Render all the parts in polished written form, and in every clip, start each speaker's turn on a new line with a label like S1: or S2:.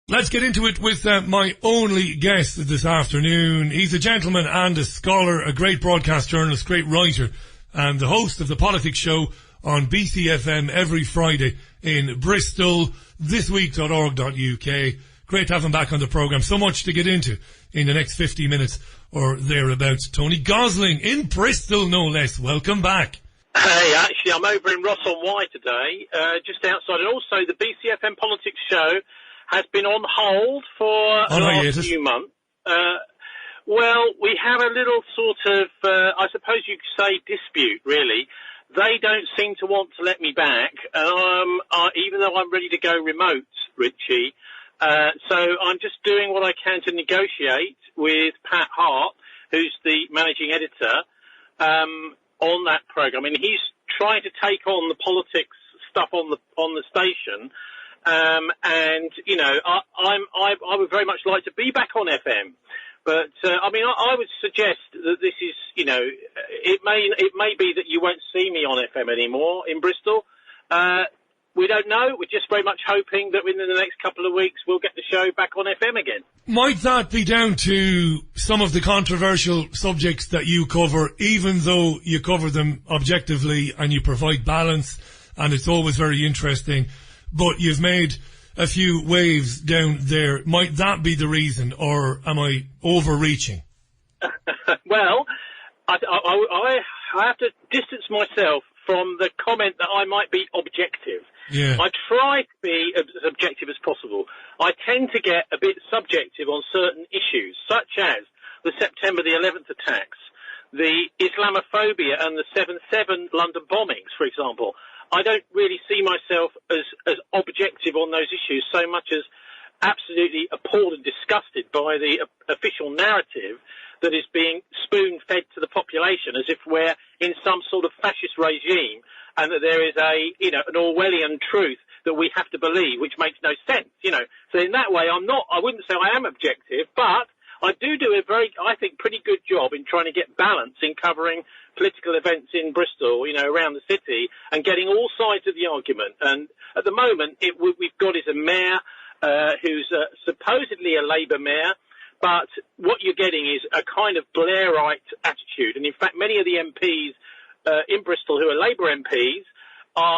S1: Let's get into it with my only guest this afternoon. He's a gentleman and a scholar, a great broadcast journalist, great writer, and the host of the Politics Show on BCfm every Friday in Bristol, thisweek.org.uk. Great to have him back on the programme. So much to get into in the next 50 minutes or thereabouts. Tony Gosling in Bristol, no less. Welcome back.
S2: Hey, actually, I'm over in Ross-on-Wye today, just outside, and also the BCfm Politics Show has been on hold for the last few months. Well, we have a little sort of, I suppose you could say, dispute, really. They don't seem to want to let me back, even though I'm ready to go remote, Richie. So I'm just doing what I can to negotiate with Pat Hart, who's the managing editor, on that programme. I mean, he's trying to take on the politics stuff on the station. And, you know, I would very much like to be back on FM. But, I mean, I would suggest that this is, you know, it may be that you won't see me on FM anymore in Bristol. We don't know. We're just very much hoping that within the next couple of weeks we'll get the show back on FM again.
S1: Might that be down to some of the controversial subjects that you cover, even though you cover them objectively and you provide balance and it's always very interesting? But you've made a few waves down there. Might that be the reason, or am I overreaching?
S2: Well, I have to distance myself from the comment that I might be objective.
S1: Yeah.
S2: I try to be as objective as possible. I tend to get a bit subjective on certain issues, such as the September the 11th attacks, the Islamophobia and the 7/7 London bombings, for example. I don't really see myself as objective on those issues so much as absolutely appalled and disgusted by the official narrative that is being spoon-fed to the population as if we're in some sort of fascist regime and that there is an Orwellian truth that we have to believe, which makes no sense, you know. So in that way, I wouldn't say I am objective, but I do a very, I think, pretty good job in trying to get balance in covering political events in Bristol, you know, around the city, and getting all sides of the argument. And at the moment, we've got is a mayor who's supposedly a Labour mayor, but what you're getting is a kind of Blairite attitude. And in fact, many of the MPs in Bristol who are Labour MPs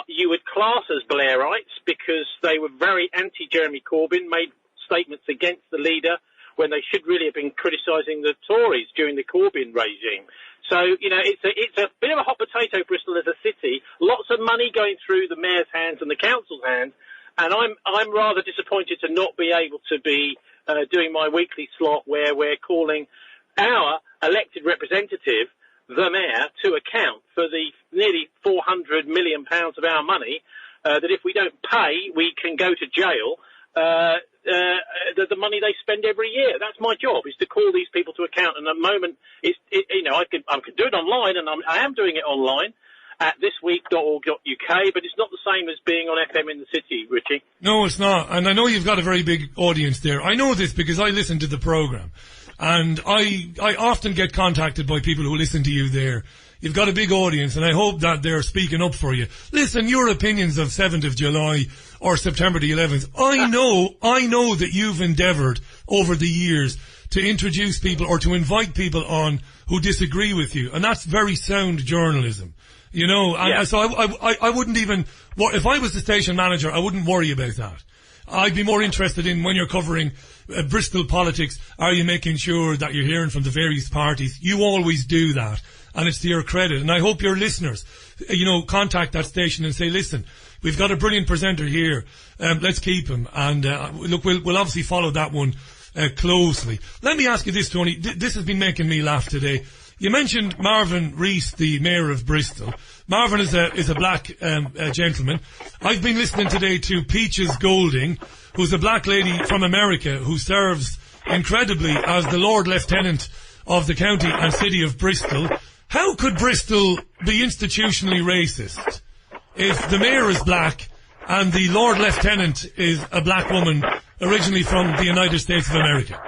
S2: you would class as Blairites because they were very anti-Jeremy Corbyn, made statements against the leader when they should really have been criticising the Tories during the Corbyn regime. So, you know, it's a bit of a hot potato, Bristol, as a city. Lots of money going through the mayor's hands and the council's hands, and I'm rather disappointed to not be able to be doing my weekly slot where we're calling our elected representative, the mayor, to account for the nearly £400 million of our money that if we don't pay, we can go to jail. The money they spend every year. That's my job, is to call these people to account. And at the moment, I can do it online, and I am doing it online at thisweek.org.uk, but it's not the same as being on FM in the city, Richie.
S1: No, it's not. And I know you've got a very big audience there. I know this because I listen to the programme. And I often get contacted by people who listen to you there. You've got a big audience, and I hope that they're speaking up for you. Listen, your opinions of 7th of July or September the 11th, I know that you've endeavoured over the years to introduce people or to invite people on who disagree with you, and that's very sound journalism. You know,
S2: yeah.
S1: So I wouldn't even, if I was the station manager, I wouldn't worry about that. I'd be more interested in when you're covering Bristol politics, are you making sure that you're hearing from the various parties? You always do that, and it's to your credit. And I hope your listeners, you know, contact that station and say, listen, we've got a brilliant presenter here, let's keep him. And look, we'll obviously follow that one closely. Let me ask you this, Tony. This has been making me laugh today. You mentioned Marvin Rees, the mayor of Bristol. Marvin is a black gentleman. I've been listening today to Peaches Golding, who's a black lady from America who serves incredibly as the Lord Lieutenant of the county and city of Bristol. How could Bristol be institutionally racist if the mayor is black and the Lord Lieutenant is a black woman originally from the United States of America?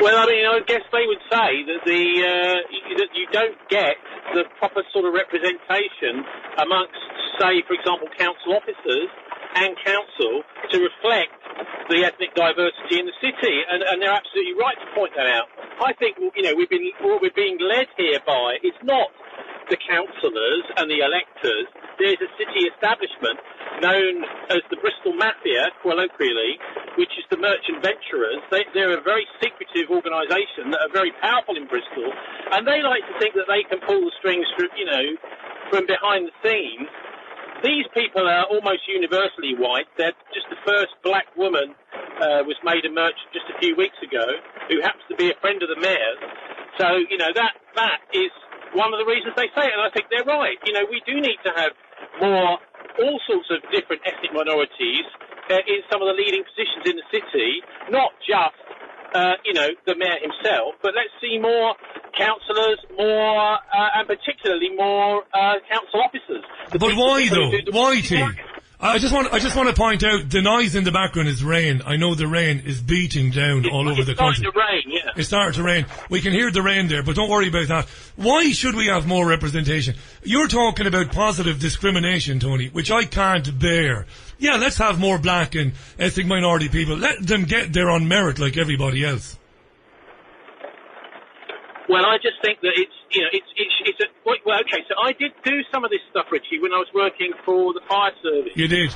S2: Well, I mean, I guess they would say that that you don't get the proper sort of representation amongst, say, for example, council officers and council to reflect the ethnic diversity in the city, and they're absolutely right to point that out. I think, you know, what we're being led here by is not the councillors and the electors. There's a city establishment known as the Bristol Mafia, colloquially, which is the merchant venturers. They're a very secretive organisation that are very powerful in Bristol, and they like to think that they can pull the strings from, you know, from behind the scenes. These people are almost universally white. They're just the first black woman was made a merchant just a few weeks ago, who happens to be a friend of the mayor's. So, you know, that is one of the reasons they say it, and I think they're right. You know, we do need to have more, all sorts of different ethnic minorities in some of the leading positions in the city, not just, you know, the mayor himself, but let's see more councillors, more, and particularly more council officers.
S1: But why though? Why, T? I just want to point out the noise in the background is rain. I know the rain is beating down all over the country.
S2: It's starting to rain, yeah.
S1: It's starting to rain. We can hear the rain there, but don't worry about that. Why should we have more representation? You're talking about positive discrimination, Tony, which I can't bear. Yeah, let's have more black and ethnic minority people. Let them get there on merit like everybody else.
S2: Well, I just think that it's, you know, well, okay, so I did do some of this stuff, Richie, when I was working for the fire service.
S1: You did.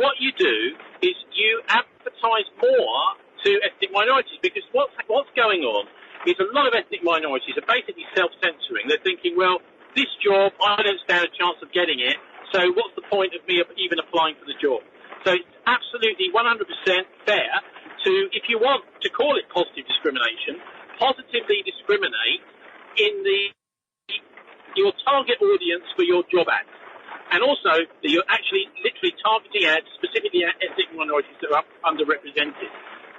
S2: What you do is you advertise more to ethnic minorities, because what's going on is a lot of ethnic minorities are basically self-censoring. They're thinking, well, this job, I don't stand a chance of getting it, so what's the point of me even applying for the job? So it's absolutely 100% fair to, if you want to call it positive discrimination, positively discriminate in your target audience for your job ads. And also that you're actually literally targeting ads specifically at ethnic minorities that are underrepresented.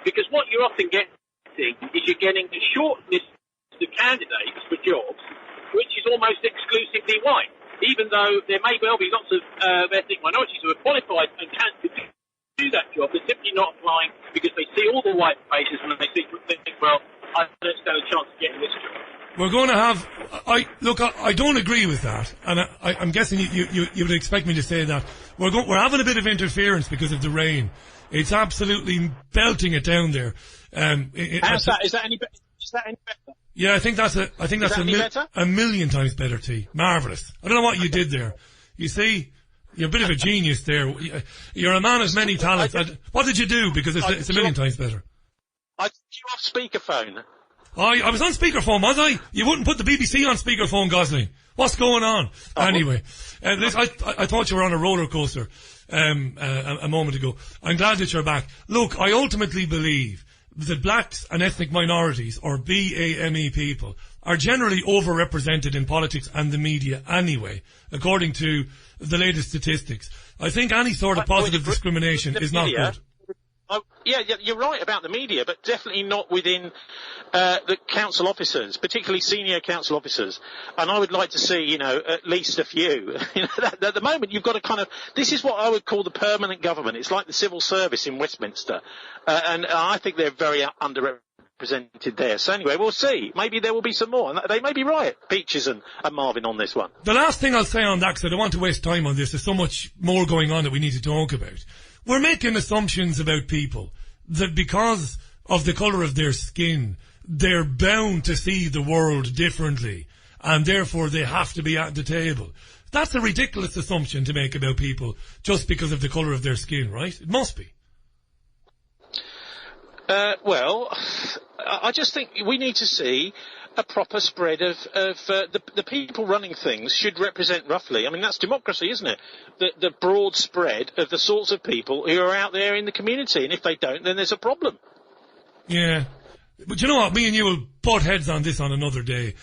S2: Because what you're often getting is you're getting a short list of candidates for jobs which is almost exclusively white, even though there may well be lots of ethnic minorities who are qualified and can do that job. They're simply not applying because they see all the white faces and they think, well, I don't stand a chance of getting this job.
S1: We're going to have. I don't agree with that, and I'm guessing you would expect me to say that. We're having a bit of interference because of the rain. It's absolutely belting it down there.
S2: How's that? Is that any better?
S1: Yeah, I think that's a million times better, T. Marvellous. I don't know what you did there. You see, you're a bit of a genius there. You're a man of many talents. What did you do? Because it's a million times better.
S2: I put you off speakerphone.
S1: I was on speakerphone, was I? You wouldn't put the BBC on speakerphone, Gosling. What's going on? Anyway, I thought you were on a roller coaster a moment ago. I'm glad that you're back. Look, I ultimately believe that blacks and ethnic minorities, or BAME people, are generally overrepresented in politics and the media anyway, according to the latest statistics. I think any sort of positive discrimination is not good.
S2: Yeah, you're right about the media, but definitely not within the council officers, particularly senior council officers. And I would like to see, at least a few. At the moment, you've got a kind of, this is what I would call the permanent government. It's like the civil service in Westminster. And I think they're very underrepresented there. So anyway, we'll see. Maybe there will be some more. And they may be right, Peaches and Marvin, on this one.
S1: The last thing I'll say on that, because I don't want to waste time on this, there's so much more going on that we need to talk about. We're making assumptions about people that because of the colour of their skin, they're bound to see the world differently, and therefore they have to be at the table. That's a ridiculous assumption to make about people just because of the colour of their skin, right? It must be.
S2: Well, I just think we need to see a proper spread of the people running things should represent roughly. I mean, that's democracy, isn't it? The broad spread of the sorts of people who are out there in the community, and if they don't, then there's a problem.
S1: Yeah, but you know what? Me and you will butt heads on this on another day.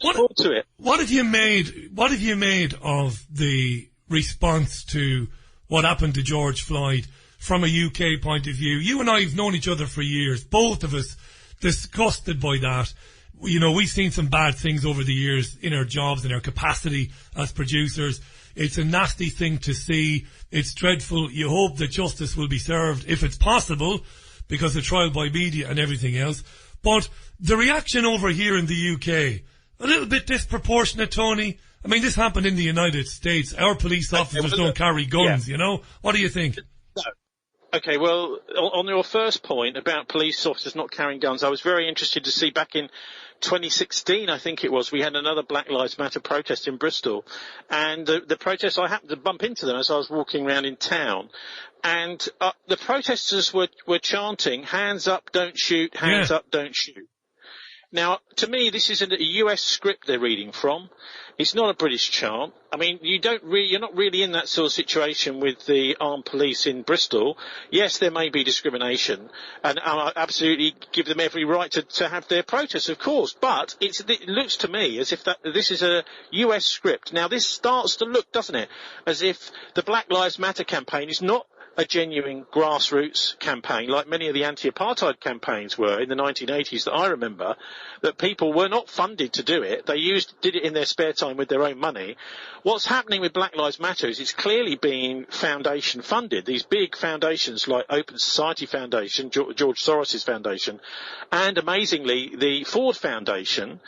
S1: What have you made of the response to what happened to George Floyd from a UK point of view? You and I have known each other for years, both of us disgusted by that. We've seen some bad things over the years in our jobs, in our capacity as producers. It's a nasty thing to see. It's dreadful. You hope that justice will be served if it's possible, because of trial by media and everything else. But the reaction over here in the UK, a little bit disproportionate, Tony. I mean, this happened in the United States. Our police officers don't carry guns, What do you think?
S2: Okay, well, on your first point about police officers not carrying guns, I was very interested to see back in 2016, I think it was, we had another Black Lives Matter protest in Bristol. And the protests, I happened to bump into them as I was walking around in town. And the protesters were chanting, hands up, don't shoot, hands up, don't shoot. Now, to me, this is a US script they're reading from. It's not a British chant. I mean, you're not really in that sort of situation with the armed police in Bristol. Yes, there may be discrimination, and I absolutely give them every right to have their protests, of course. But it looks to me as if this is a US script. Now, this starts to look, doesn't it, as if the Black Lives Matter campaign is not a genuine grassroots campaign like many of the anti-apartheid campaigns were in the 1980s that I remember, that people were not funded to do it. They did it in their spare time with their own money. What's happening with Black Lives Matter is it's clearly being foundation funded. These big foundations like Open Society Foundation, George Soros' foundation, and amazingly the Ford Foundation,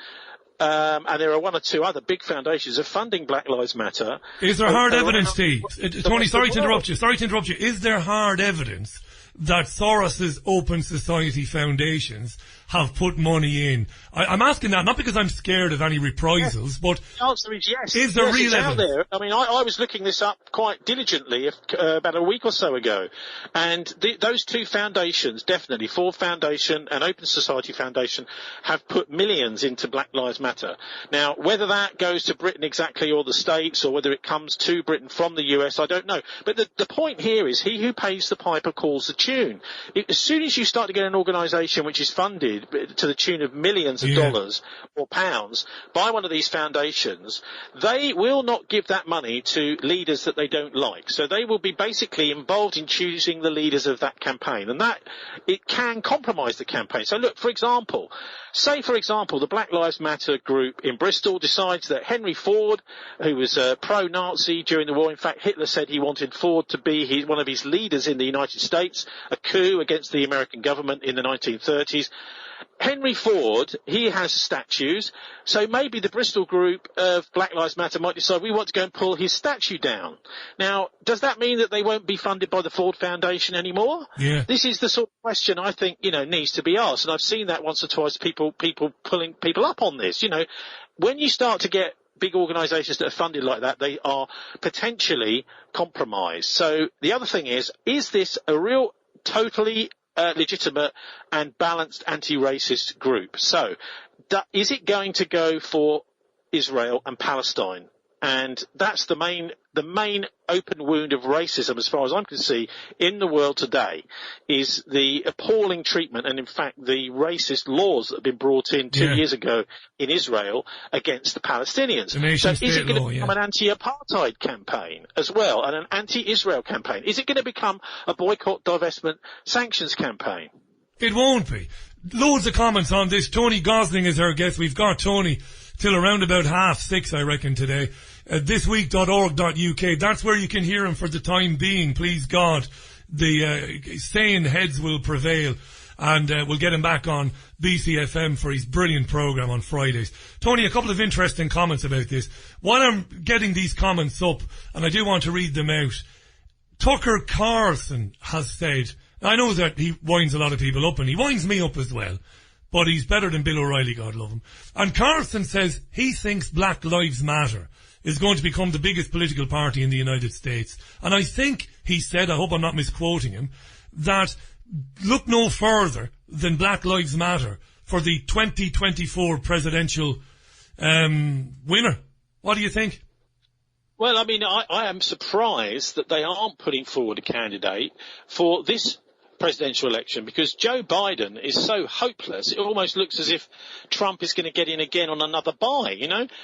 S2: and there are one or two other big foundations of funding Black Lives Matter.
S1: Is there hard evidence, Steve? Tony, sorry to interrupt you. Is there hard evidence that Soros's Open Society foundations have put money in? I'm asking that not because I'm scared of any reprisals, but
S2: the answer is yes.
S1: Is there real evidence?
S2: Out there. I mean, I was looking this up quite diligently about a week or so ago, and those two foundations, definitely Ford Foundation and Open Society Foundation, have put millions into Black Lives Matter. Now, whether that goes to Britain exactly or the States, or whether it comes to Britain from the US, I don't know. But the point here is he who pays the piper calls the tune. As soon as you start to get an organisation which is funded to the tune of millions of dollars or pounds by one of these foundations, they will not give that money to leaders that they don't like. So they will be basically involved in choosing the leaders of that campaign, and that it can compromise the campaign. So look, for example, the Black Lives Matter group in Bristol decides that Henry Ford, who was pro-Nazi during the war, in fact Hitler said he wanted Ford to be one of his leaders in the United States, a coup against the American government in the 1930s. Henry Ford, he has statues, so maybe the Bristol group of Black Lives Matter might decide we want to go and pull his statue down. Now, does that mean that they won't be funded by the Ford Foundation anymore?
S1: Yeah.
S2: This is the sort of question I think, needs to be asked, and I've seen that once or twice, people pulling people up on this. When you start to get big organisations that are funded like that, they are potentially compromised. So the other thing is this a real, totally legitimate and balanced anti-racist group? So, is it going to go for Israel and Palestine? And that's the main open wound of racism, as far as I can see, in the world today, is the appalling treatment and, in fact, the racist laws that have been brought in 2 years ago in Israel against the Palestinians. So is it going to become an anti-apartheid campaign as well, and an anti-Israel campaign? Is it going to become a boycott, divestment, sanctions campaign?
S1: It won't be. Loads of comments on this. Tony Gosling is our guest. We've got Tony till around about 6:30, I reckon, today. Thisweek.org.uk. That's where you can hear him for the time being. Please God, the sane heads will prevail. And we'll get him back on BCfm for his brilliant programme on Fridays. Tony, a couple of interesting comments about this. While I'm getting these comments up, and I do want to read them out, Tucker Carlson has said, I know that he winds a lot of people up, and he winds me up as well, but he's better than Bill O'Reilly, God love him. And Carlson says he thinks Black Lives Matter is going to become the biggest political party in the United States. And I think he said, I hope I'm not misquoting him, that look no further than Black Lives Matter for the 2024 presidential winner. What do you think?
S2: Well, I mean, I am surprised that they aren't putting forward a candidate for this presidential election, because Joe Biden is so hopeless. It almost looks as if Trump is going to get in again on another bye,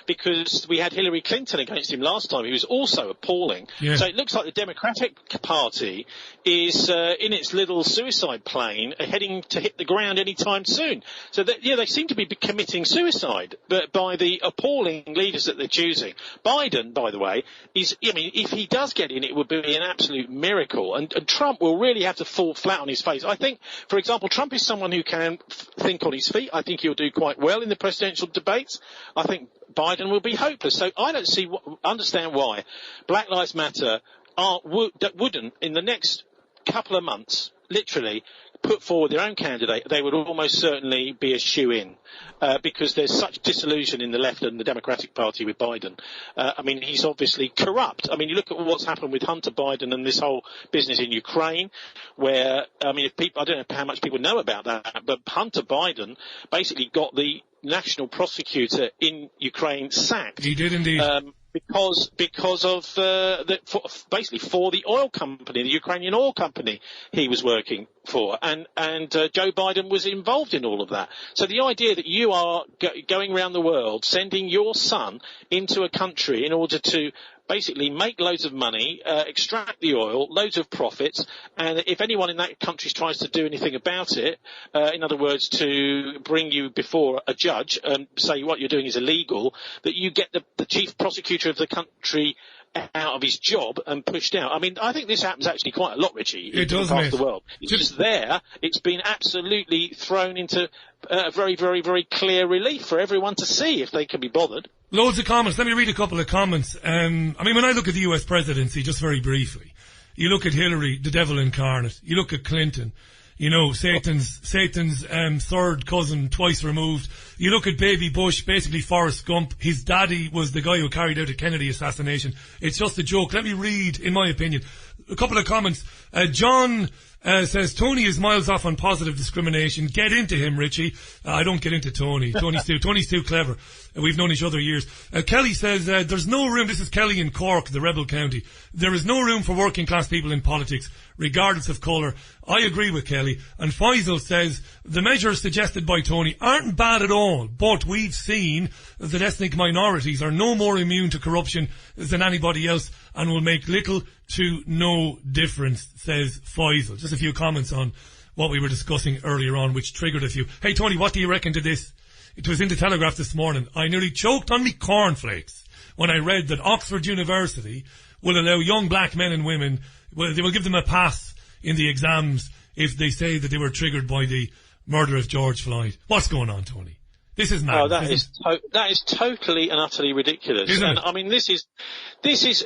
S2: because we had Hillary Clinton against him last time. He was also appalling. Yeah. So it looks like the Democratic Party is in its little suicide plane, heading to hit the ground anytime soon. So they seem to be committing suicide, but by the appalling leaders that they're choosing. Biden, by the way, if he does get in, it would be an absolute miracle, and Trump will really have to fall flat on his face. I think, for example, Trump is someone who can think on his feet. I think he'll do quite well in the presidential debates. I think Biden will be hopeless. So I don't understand why Black Lives Matter wouldn't, in the next couple of months, literally, put forward their own candidate, they would almost certainly be a shoo-in, because there's such disillusion in the left and the Democratic Party with Biden. I mean, he's obviously corrupt. I mean, you look at what's happened with Hunter Biden and this whole business in Ukraine, where, I mean, I don't know how much people know about that, but Hunter Biden basically got the national prosecutor in Ukraine sacked.
S1: He did indeed.
S2: Because of basically for the oil company, the Ukrainian oil company he was working for, and Joe Biden was involved in all of that. So the idea that you are going around the world sending your son into a country in order to basically make loads of money, extract the oil, loads of profits, and if anyone in that country tries to do anything about it, in other words, to bring you before a judge and say what you're doing is illegal, that you get the chief prosecutor of the country out of his job and pushed out. I mean, I think this happens actually quite a lot, Richie.
S1: It does,
S2: across the world. It's just there. It's been absolutely thrown into a very, very, very clear relief for everyone to see if they can be bothered.
S1: Loads of comments. Let me read a couple of comments. I mean, when I look at the US presidency, just very briefly, you look at Hillary, the devil incarnate. You look at Clinton, you know, Satan's third cousin, twice removed. You look at Baby Bush, basically Forrest Gump. His daddy was the guy who carried out the Kennedy assassination. It's just a joke. Let me read, in my opinion, a couple of comments. John says, Tony is miles off on positive discrimination. Get into him, Richie. I don't get into Tony. Tony's too clever. We've known each other years. Kelly says, there's no room, this is Kelly in Cork, the rebel county. There is no room for working class people in politics, regardless of colour. I agree with Kelly. And Faisal says, the measures suggested by Tony aren't bad at all, but we've seen that ethnic minorities are no more immune to corruption than anybody else and will make little to no difference, says Faisal. Just a few comments on what we were discussing earlier on, which triggered a few. Hey, Tony, what do you reckon to this? It was in the Telegraph this morning. I nearly choked on me cornflakes when I read that Oxford University will allow young black men and women, well, they will give them a pass in the exams if they say that they were triggered by the murder of George Floyd. What's going on, Tony? This is mad.
S2: Oh, that is totally and utterly ridiculous.
S1: Isn't it?
S2: I mean, this is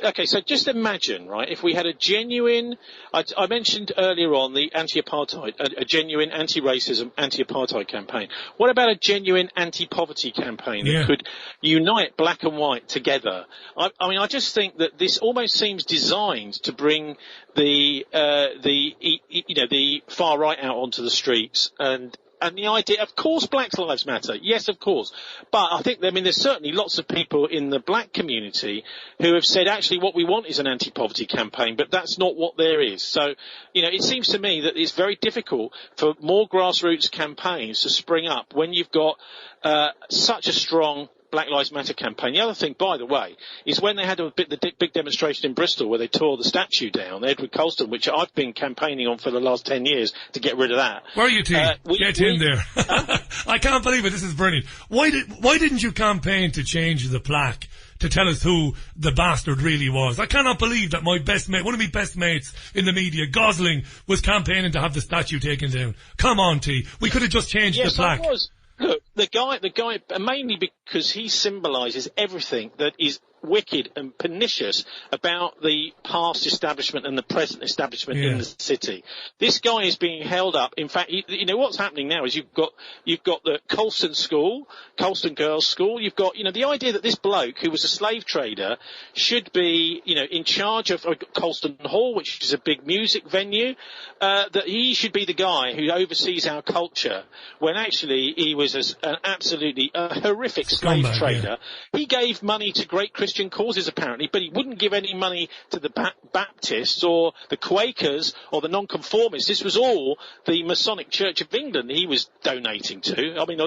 S2: okay. So just imagine, right? If we had a genuine, I mentioned earlier on the anti-apartheid, a genuine anti-racism, anti-apartheid campaign. What about a genuine anti-poverty campaign that could unite black and white together? I mean, I just think that this almost seems designed to bring the far right out onto the streets and the idea, of course, Black Lives Matter. Yes, of course. But I think, there's certainly lots of people in the black community who have said, actually, what we want is an anti-poverty campaign, but that's not what there is. So, it seems to me that it's very difficult for more grassroots campaigns to spring up when you've got such a strong Black Lives Matter campaign. The other thing, by the way, is when they had the big demonstration in Bristol where they tore the statue down, Edward Colston, which I've been campaigning on for the last 10 years to get rid of that.
S1: Where are you, T? Get in there. I can't believe it. This is brilliant. Why didn't you campaign to change the plaque to tell us who the bastard really was? I cannot believe that my best mate, one of my best mates in the media, Gosling, was campaigning to have the statue taken down. Come on, T. We could have just changed the plaque.
S2: Yes, I was. Look, the guy, mainly because he symbolises everything that is wicked and pernicious about the past establishment and the present establishment in the city. This guy is being held up. In fact, what's happening now is you've got the Colston school, Colston Girls' School. You've got, the idea that this bloke who was a slave trader should be, in charge of Colston Hall, which is a big music venue, that he should be the guy who oversees our culture, when actually he was an absolutely horrific slave trader. Yeah. He gave money to great Christian causes apparently, but he wouldn't give any money to the Baptists or the Quakers or the Nonconformists. This was all the Masonic Church of England he was donating to. I mean,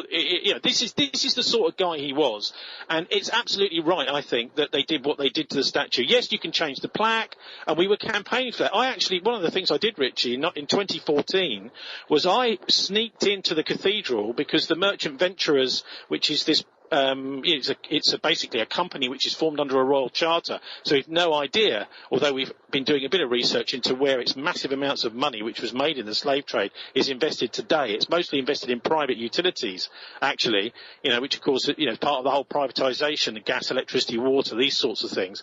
S2: this is the sort of guy he was, and it's absolutely right, I think, that they did what they did to the statue. Yes, you can change the plaque, and we were campaigning for that. One of the things I did, Richie, in 2014, was I sneaked into the cathedral because the Merchant Venturers, which is this
S3: it's basically a company which is formed under a royal charter. So we've no idea, although we've been doing a bit of research into where its massive amounts of money, which was made in the slave trade, is invested today. It's mostly invested in private utilities, actually, which of course, is part of the whole privatisation, gas, electricity, water, these sorts of things.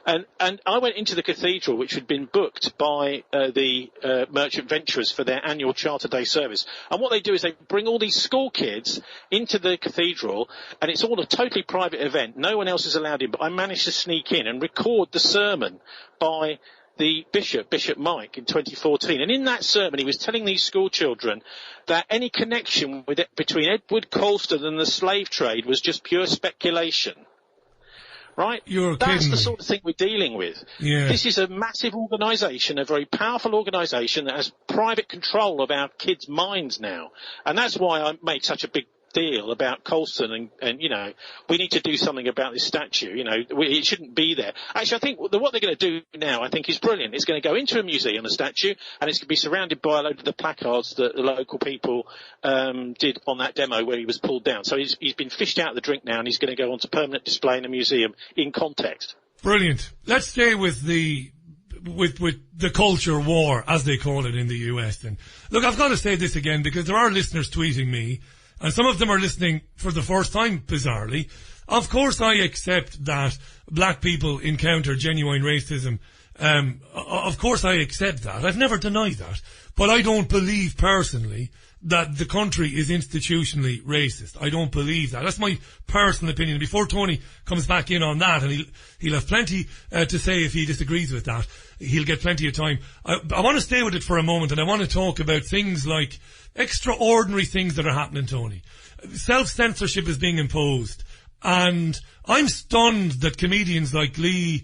S3: And I went into the cathedral, which had been booked by the merchant venturers for their annual Charter Day service. And what they do is they bring all these school kids into the cathedral, and it's all a totally private event. No one else is allowed in, but I managed to sneak in and record the sermon by the Bishop Mike, in 2014. And in that sermon, he was telling these school children that any connection between Edward Colston and the slave trade was just pure speculation. Right? That's the sort of thing we're dealing with.
S1: Yeah.
S3: This is a massive organisation, a very powerful organisation that has private control of our kids' minds now. And that's why I make such a big deal about Colston and we need to do something about this statue. It shouldn't be there. Actually, I think what they're going to do now, I think, is brilliant. It's going to go into a museum, a statue, and it's going to be surrounded by a load of the placards that the local people did on that demo where he was pulled down. So he's been fished out of the drink now, and he's going to go on to permanent display in a museum in context.
S1: Brilliant. Let's stay with the culture war, as they call it in the US. And look, I've got to say this again, because there are listeners tweeting me, and some of them are listening for the first time, bizarrely. Of course I accept that black people encounter genuine racism. Of course I accept that. I've never denied that. But I don't believe personally that the country is institutionally racist. I don't believe that. That's my personal opinion. Before Tony comes back in on that, and he'll have plenty to say if he disagrees with that. He'll get plenty of time. I want to stay with it for a moment, and I want to talk about things like extraordinary things that are happening, Tony. Self-censorship is being imposed. And I'm stunned that comedians like Lee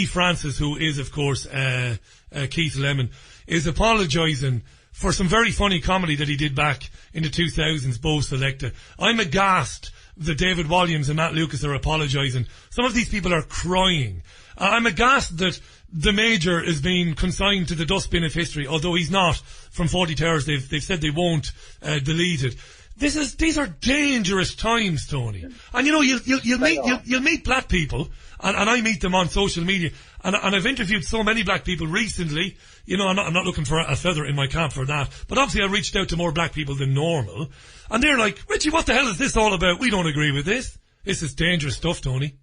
S1: Francis, who is, of course, Keith Lemon, is apologising for some very funny comedy that he did back in the 2000s, Bo Selecta. I'm aghast that David Walliams and Matt Lucas are apologising. Some of these people are crying. I'm aghast that the Major is being consigned to the dustbin of history, although he's not. From 40 Towers, they've said they won't delete it. These are dangerous times, Tony. And you'll meet black people, and I meet them on social media, and I've interviewed so many black people recently. I'm not looking for a feather in my cap for that, but obviously I reached out to more black people than normal, and they're like, Richie, what the hell is this all about? We don't agree with this. This is dangerous stuff, Tony.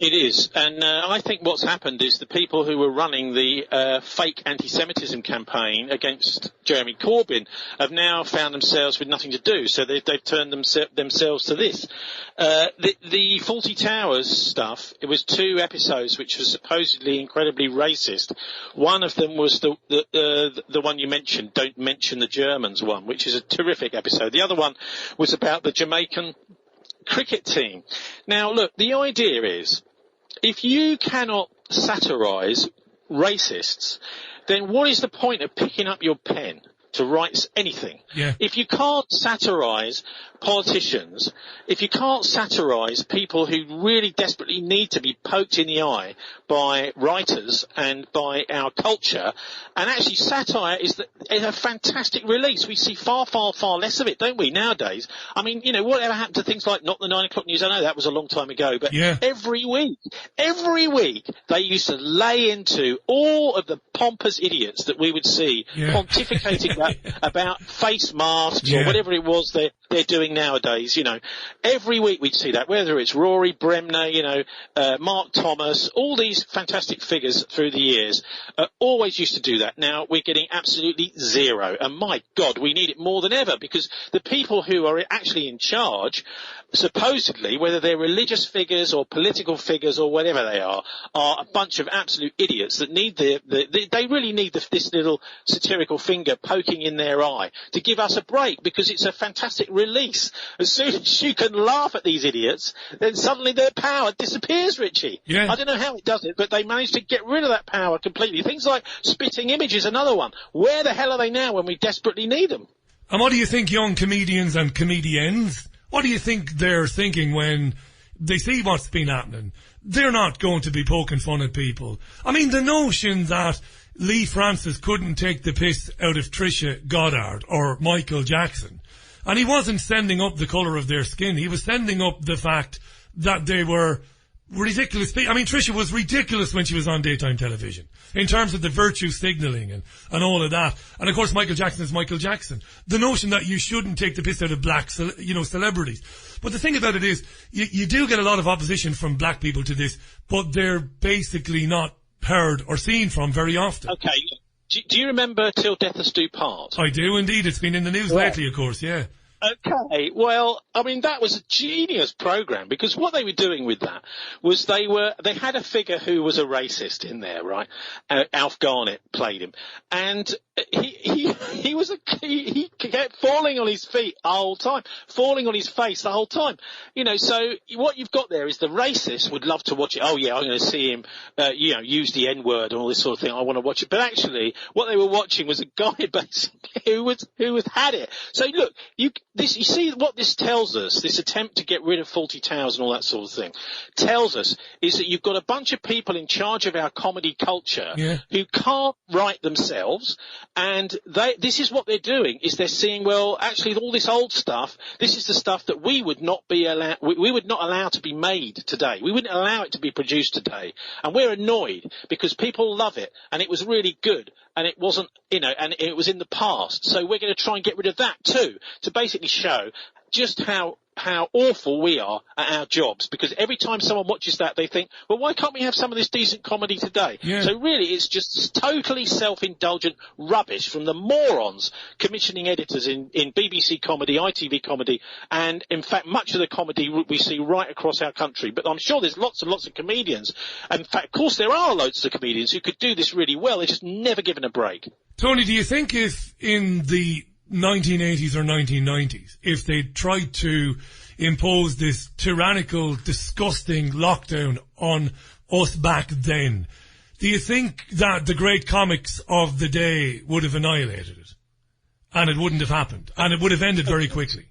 S3: It is, and I think what's happened is the people who were running the fake anti-Semitism campaign against Jeremy Corbyn have now found themselves with nothing to do, so they've turned themselves to this. The 40 Towers stuff, it was 2 episodes which was supposedly incredibly racist. One of them was the one you mentioned, Don't Mention the Germans one, which is a terrific episode. The other one was about the Jamaican cricket team. Now, look, the idea is, if you cannot satirise racists, then what is the point of picking up your pen to write anything?
S1: Yeah.
S3: If you can't satirise politicians, if you can't satirise people who really desperately need to be poked in the eye by writers and by our culture, and actually satire is a fantastic release. We see far, far, far less of it, don't we, nowadays? I mean, whatever happened to things like Not the 9 o'clock news? I know that was a long time ago, but
S1: yeah.
S3: every week, they used to lay into all of the pompous idiots that we would see pontificating about face masks or whatever it was they're doing nowadays. Every week we'd see that, whether it's Rory Bremner, Mark Thomas, all these fantastic figures through the years always used to do that. Now we're getting absolutely zero, and my God, we need it more than ever, because the people who are actually in charge, supposedly, whether they're religious figures or political figures or whatever they are a bunch of absolute idiots that need they really need this little satirical finger poking in their eye to give us a break, because it's a fantastic release. As soon as you can laugh at these idiots, then suddenly their power disappears, Richie.
S1: Yeah.
S3: I don't know how it does it, but they managed to get rid of that power completely. Things like spitting images, another one. Where the hell are they now when we desperately need them?
S1: And what do you think young comedians and comedians, what do you think they're thinking when they see what's been happening? They're not going to be poking fun at people. I mean, the notion that Lee Francis couldn't take the piss out of Trisha Goddard or Michael Jackson, And he wasn't sending up the colour of their skin. He was sending up the fact that they were ridiculous. I mean, Tricia was ridiculous when she was on daytime television in terms of the virtue signalling and all of that. And of course, Michael Jackson is Michael Jackson. The notion that you shouldn't take the piss out of black, celebrities. But the thing about it is, you do get a lot of opposition from black people to this, but they're basically not heard or seen from very often.
S3: Okay. Do you remember Till Death Us Do Part?
S1: I do indeed. It's been in the news lately, of course, yeah.
S3: Okay, well, I mean, that was a genius program, because what they were doing with that was they had a figure who was a racist in there, right? Alf Garnett played him, and he kept falling on his feet the whole time, falling on his face the whole time. You know, so what you've got there is the racist would love to watch it. Oh yeah, I'm going to see him, use the N-word and all this sort of thing. I want to watch it. But actually, what they were watching was a guy basically who had it. So look, you see what this tells us, this attempt to get rid of Fawlty Towers and all that sort of thing, tells us is that you've got a bunch of people in charge of our comedy culture who can't write themselves, and this is what they're doing, is they're seeing, well, actually all this old stuff, this is the stuff that we would not allow to be made today. We wouldn't allow it to be produced today. And we're annoyed because people love it, and it was really good, and it wasn't, and it was in the past. So we're going to try and get rid of that too, to basically show just how awful we are at our jobs, because every time someone watches that, they think, well, why can't we have some of this decent comedy today?
S1: Yeah.
S3: So really, it's just totally self-indulgent rubbish from the morons commissioning editors in BBC comedy, ITV comedy, and in fact, much of the comedy we see right across our country. But I'm sure there's lots and lots of comedians. And in fact, of course, there are loads of comedians who could do this really well. They're just never given a break.
S1: Tony, do you think if in the 1980s or 1990s, if they tried to impose this tyrannical, disgusting lockdown on us back then, do you think that the great comics of the day would have annihilated it? And it wouldn't have happened. And it would have ended very quickly.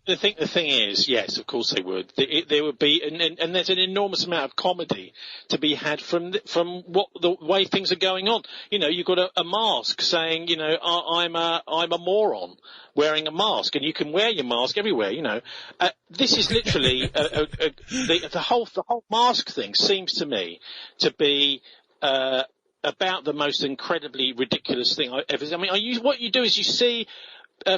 S3: I think the thing is, yes, of course they would. There would be, and there's an enormous amount of comedy to be had from the way things are going on. You know, you've got a mask saying, I'm a moron wearing a mask, and you can wear your mask everywhere. This is literally the whole mask thing seems to me to be about the most incredibly ridiculous thing I've ever seen. I mean, what you do is you see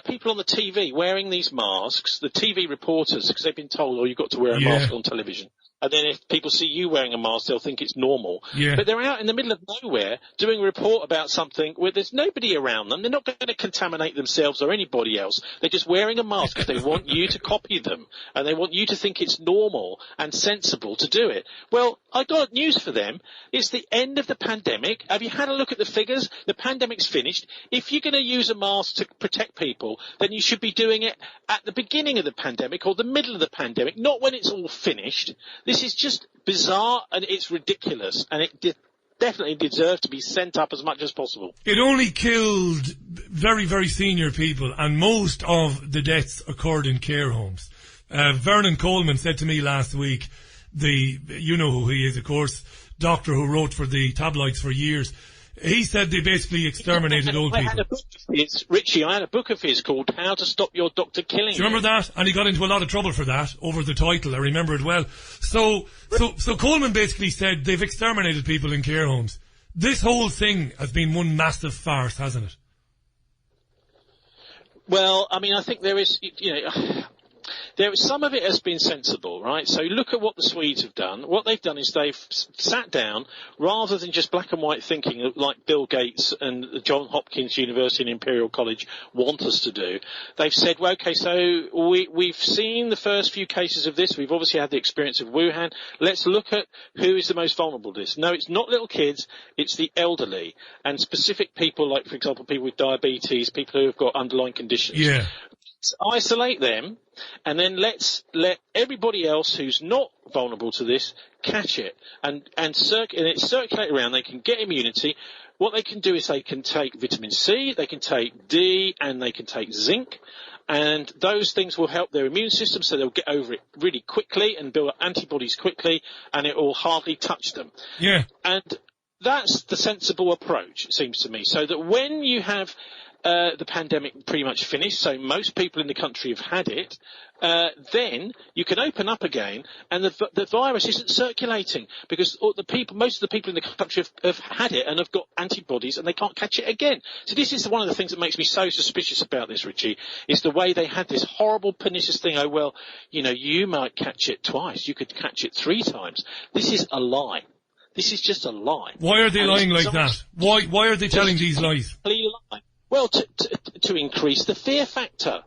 S3: people on the TV wearing these masks, the TV reporters, because they've been told, you've got to wear a mask on television. And then if people see you wearing a mask, they'll think it's normal.
S1: Yeah.
S3: But they're out in the middle of nowhere doing a report about something where there's nobody around them. They're not going to contaminate themselves or anybody else. They're just wearing a mask because they want you to copy them. And they want you to think it's normal and sensible to do it. Well, I got news for them. It's the end of the pandemic. Have you had a look at the figures? The pandemic's finished. If you're going to use a mask to protect people, then you should be doing it at the beginning of the pandemic or the middle of the pandemic, not when it's all finished. This is just bizarre and it's ridiculous, and it definitely deserves to be sent up as much as possible.
S1: It only killed very, very senior people, and most of the deaths occurred in care homes. Vernon Coleman said to me last week, you know who he is, of course, doctor who wrote for the tabloids for years. He said they basically exterminated old people.
S3: Richie, I had a book of his called How to Stop Your Doctor Killing You.
S1: Do you remember that? And he got into a lot of trouble for that over the title. I remember it well. So Coleman basically said they've exterminated people in care homes. This whole thing has been one massive farce, hasn't it?
S3: Well, I mean, I think there is, some of it has been sensible, right? So look at what the Swedes have done. What they've done is they've sat down, rather than just black and white thinking like Bill Gates and Johns Hopkins University and Imperial College want us to do. They've said, well, okay, so we've seen the first few cases of this. We've obviously had the experience of Wuhan. Let's look at who is the most vulnerable to this. No, it's not little kids. It's the elderly and specific people like, for example, people with diabetes, people who have got underlying conditions.
S1: Yeah.
S3: Isolate them, and then let's let everybody else who's not vulnerable to this catch it and circulate around. They can get immunity. What they can do is they can take vitamin C, they can take D, and they can take zinc, and those things will help their immune system, so they'll get over it really quickly and build up antibodies quickly, and it will hardly touch them.
S1: Yeah.
S3: And that's the sensible approach, it seems to me, so that when you have the pandemic pretty much finished, so most people in the country have had it, then you can open up again, and the virus isn't circulating because most of the people in the country have had it and have got antibodies, and they can't catch it again. So this is one of the things that makes me so suspicious about this, Richie, is the way they had this horrible pernicious thing. Oh well, you might catch it twice, you could catch it 3 times. This is a lie. This is just a lie.
S1: Why are they lying like that? Why are they telling these lies?
S3: Well, to increase the fear factor.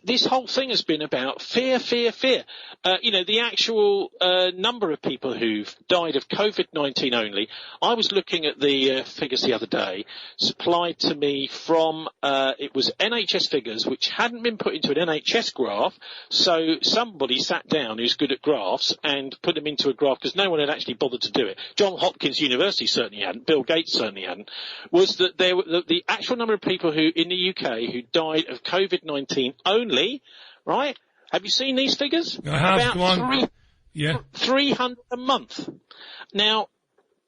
S3: This whole thing has been about fear. The actual number of people who've died of COVID-19 only, I was looking at the figures the other day, supplied to me from, it was NHS figures, which hadn't been put into an NHS graph, so somebody sat down who's good at graphs and put them into a graph, because no one had actually bothered to do it. John Hopkins University certainly hadn't, Bill Gates certainly hadn't, was that the actual number of people who in the UK who died of COVID-19 only, right? Have you seen these figures?
S1: I have.
S3: About
S1: 300
S3: a month. Now,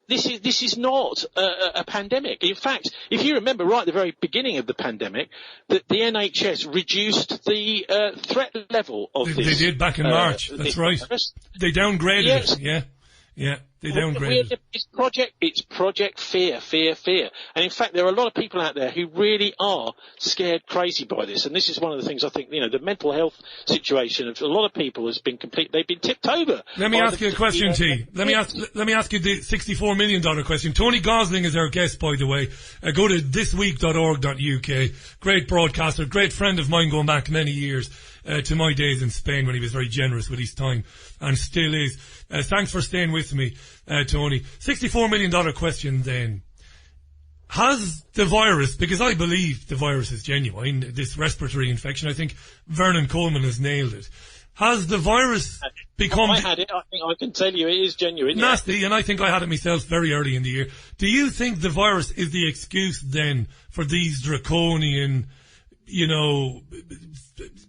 S3: this is not a pandemic. In fact, if you remember right at the very beginning of the pandemic, the NHS reduced the threat level of this.
S1: They did back in March. That's right.
S3: Virus.
S1: They downgraded it. Yeah. They downgraded.
S3: It's Project Fear. And in fact, there are a lot of people out there who really are scared crazy by this. And this is one of the things I think, the mental health situation of a lot of people has been they've been tipped over.
S1: Let me ask you a question, T. Let me ask you the $64 million question. Tony Gosling is our guest, by the way. Go to thisweek.org.uk. Great broadcaster, great friend of mine going back many years. To my days in Spain when he was very generous with his time and still is. Thanks for staying with me, Tony. $64 million question then. Has the virus, because I believe the virus is genuine, this respiratory infection, I think Vernon Coleman has nailed it. Has the virus become...
S3: I had it. I think I can tell you it is genuine.
S1: Nasty, and I think I had it myself very early in the year. Do you think the virus is the excuse then for these draconian,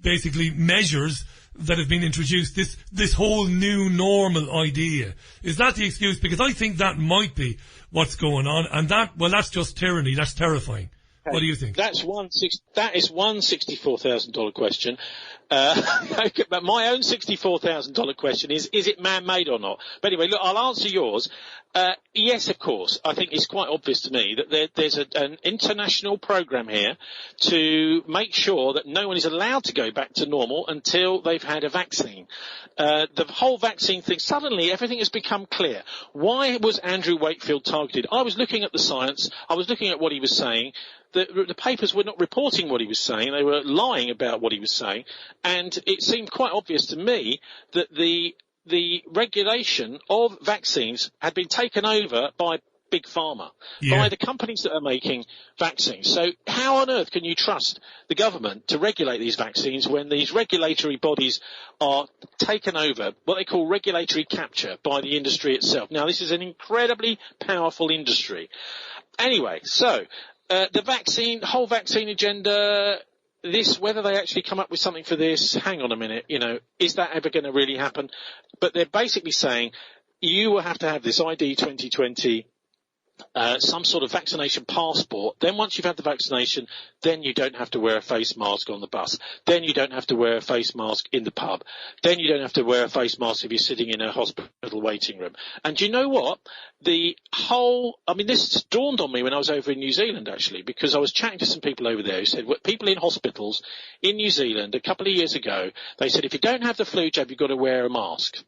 S1: basically measures that have been introduced, this whole new normal idea? Is that the excuse? Because I think that might be what's going on, and that's just tyranny. That's terrifying. Okay. What do you think?
S3: That is one $64,000 question. But my own $64,000 question is it man-made or not? But anyway, look, I'll answer yours. Yes, of course. I think it's quite obvious to me that there's an international program here to make sure that no one is allowed to go back to normal until they've had a vaccine. The whole vaccine thing, suddenly everything has become clear. Why was Andrew Wakefield targeted? I was looking at the science. I was looking at what he was saying. The papers were not reporting what he was saying. They were lying about what he was saying. And it seemed quite obvious to me that the regulation of vaccines had been taken over by Big Pharma, by the companies that are making vaccines. So how on earth can you trust the government to regulate these vaccines when these regulatory bodies are taken over, what they call regulatory capture, by the industry itself? Now, this is an incredibly powerful industry. Anyway, so the whole vaccine agenda, whether they actually come up with something for this, hang on a minute, is that ever going to really happen? But they're basically saying you will have to have this ID 2020, some sort of vaccination passport. Then once you've had the vaccination, then you don't have to wear a face mask on the bus. Then you don't have to wear a face mask in the pub. Then you don't have to wear a face mask if you're sitting in a hospital waiting room. And you know what? This dawned on me when I was over in New Zealand, actually, because I was chatting to some people over there who said, people in hospitals in New Zealand a couple of years ago, they said, if you don't have the flu jab, you've got to wear a mask.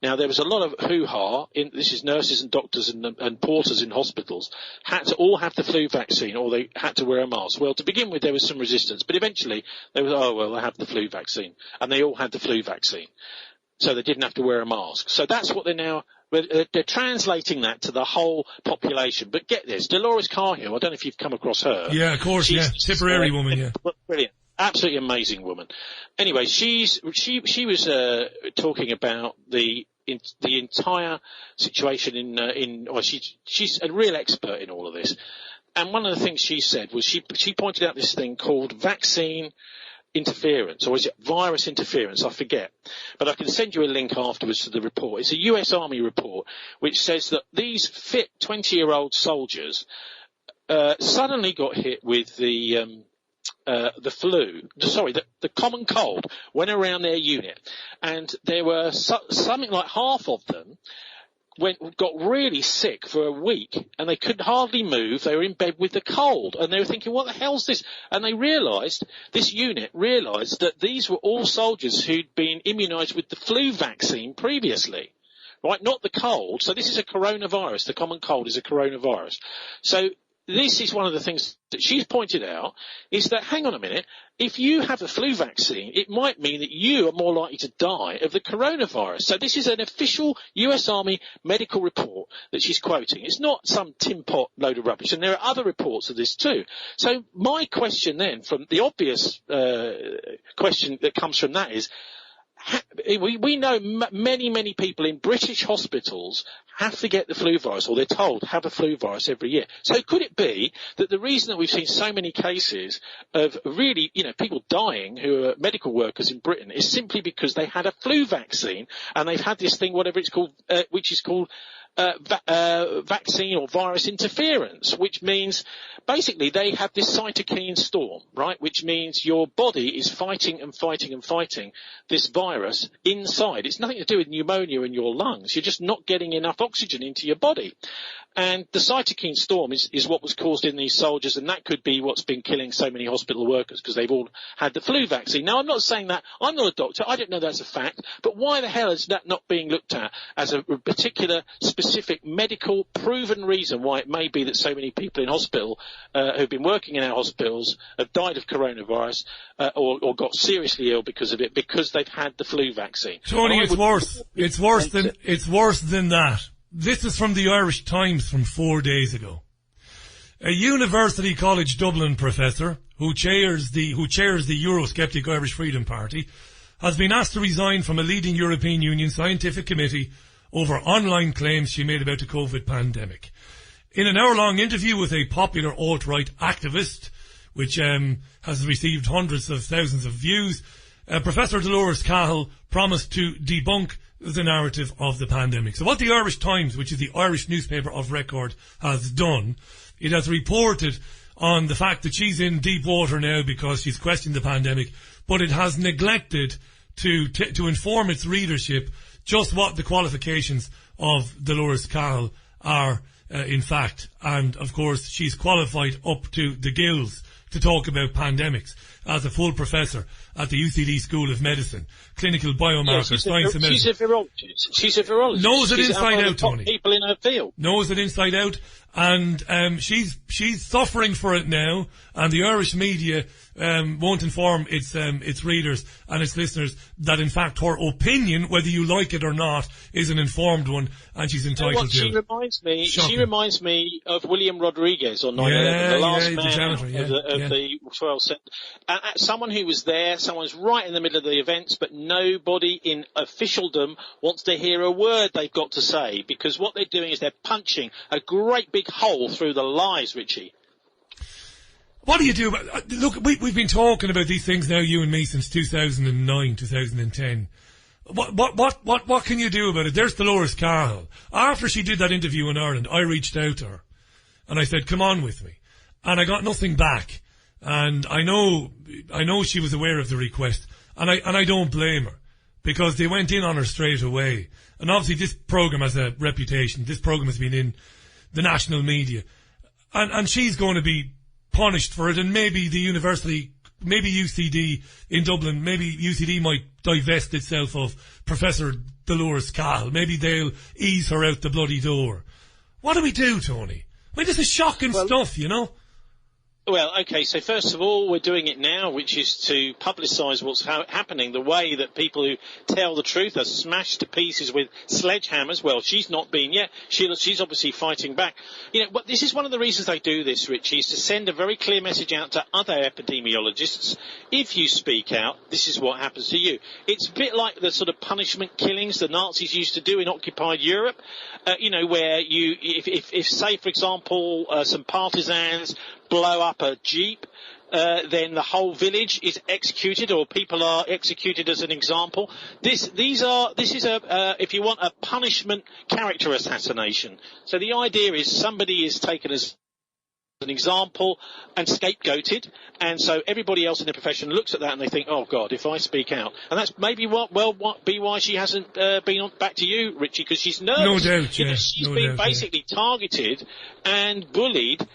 S3: Now, there was a lot of hoo-ha. This is nurses and doctors and porters in hospitals had to all have the flu vaccine, or they had to wear a mask. Well, to begin with, there was some resistance, but eventually they were, I have the flu vaccine, and they all had the flu vaccine, so they didn't have to wear a mask. So that's what they're translating that to the whole population. But get this, Dolores Cahill, I don't know if you've come across her.
S1: Yeah, of course, Tipperary woman, yeah.
S3: Brilliant. Absolutely amazing woman. Anyway, she was talking about the entire situation she's a real expert in all of this. And one of the things she said was she pointed out this thing called vaccine interference, or is it virus interference? I forget. But I can send you a link afterwards to the report. It's a US Army report which says that these fit 20-year-old soldiers suddenly got hit with the common cold, went around their unit, and there were something like half of them got really sick for a week, and they could hardly move. They were in bed with the cold, and they were thinking, what the hell's this? And this unit realised that these were all soldiers who'd been immunised with the flu vaccine previously. Right, not the cold. So this is a coronavirus. The common cold is a coronavirus. So this is one of the things that she's pointed out, is that, hang on a minute, if you have the flu vaccine, it might mean that you are more likely to die of the coronavirus. So this is an official US Army medical report that she's quoting. It's not some tin pot load of rubbish, and there are other reports of this too. So my question then, from the obvious question that comes from that is, we know many people in British hospitals have to get the flu virus, or they're told have a flu virus every year. So could it be that the reason that we've seen so many cases of really, people dying who are medical workers in Britain is simply because they had a flu vaccine, and they've had this thing, whatever it's called, which is called vaccine or virus interference, which means basically they have this cytokine storm, right, which means your body is fighting this virus inside. It's nothing to do with pneumonia in your lungs. You're just not getting enough oxygen into your body. And the cytokine storm is what was caused in these soldiers, and that could be what's been killing so many hospital workers, because they've all had the flu vaccine. Now, I'm not saying that. I'm not a doctor. I don't know that's a fact. But why the hell is that not being looked at as a particular, specific, medical, proven reason why it may be that so many people in hospital who've been working in our hospitals have died of coronavirus or got seriously ill because of it, because they've had the flu vaccine?
S1: Tony, it's worse. It's worse than that. This is from the Irish Times from 4 days ago. A University College Dublin professor who chairs the Eurosceptic Irish Freedom Party has been asked to resign from a leading European Union scientific committee over online claims she made about the COVID pandemic. In an hour-long interview with a popular alt-right activist, which has received hundreds of thousands of views, Professor Dolores Cahill promised to debunk the narrative of the pandemic. So what the Irish Times, which is the Irish newspaper of record, has done, it has reported on the fact that she's in deep water now because she's questioned the pandemic, but it has neglected to inform its readership just what the qualifications of Dolores Cahill are, in fact. And, of course, she's qualified up to the gills to talk about pandemics as a full professor at the UCD School of Medicine, clinical biomarkers, science and medicine.
S3: She's a virologist.
S1: Knows it inside out, Tony.
S3: People in her field.
S1: Knows it inside out, and she's suffering for it now, and the Irish media won't inform its readers and its listeners that in fact her opinion, whether you like it or not, is an informed one, and she's entitled to.
S3: She reminds me of William Rodriguez on 9/11, the last man of the 12 someone who was there, someone who's right in the middle of the events, but nobody in officialdom wants to hear a word they've got to say, because what they're doing is they're punching a great big hole through the lies, Richie.
S1: What do you do about, look, we've been talking about these things now, you and me, since 2009, 2010. What can you do about it? There's Dolores Cahill. After she did that interview in Ireland, I reached out to her and I said, come on with me. And I got nothing back. And I know she was aware of the request, and I don't blame her, because they went in on her straight away. And obviously this program has a reputation. This program has been in the national media, and she's going to be punished for it. And maybe the university, maybe UCD in Dublin, maybe UCD might divest itself of Professor Dolores Cahill. Maybe they'll ease her out the bloody door. What do we do, Tony? I mean, this is shocking stuff, you know?
S3: Well, okay, so first of all, we're doing it now, which is to publicise what's happening. The way that people who tell the truth are smashed to pieces with sledgehammers. Well, she's not been yet. She's obviously fighting back. You know, but this is one of the reasons they do this, Richie, is to send a very clear message out to other epidemiologists. If you speak out, this is what happens to you. It's a bit like the sort of punishment killings the Nazis used to do in occupied Europe, where if say, for example, some partisans blow up a jeep, then the whole village is executed, or people are executed as an example. This is if you want, a punishment character assassination. So the idea is somebody is taken as an example and scapegoated, and so everybody else in the profession looks at that and they think, oh God, if I speak out. And that's maybe what be why she hasn't been on back to you, Richie, because she's nervous.
S1: No doubt, yeah.
S3: She's been basically targeted and bullied.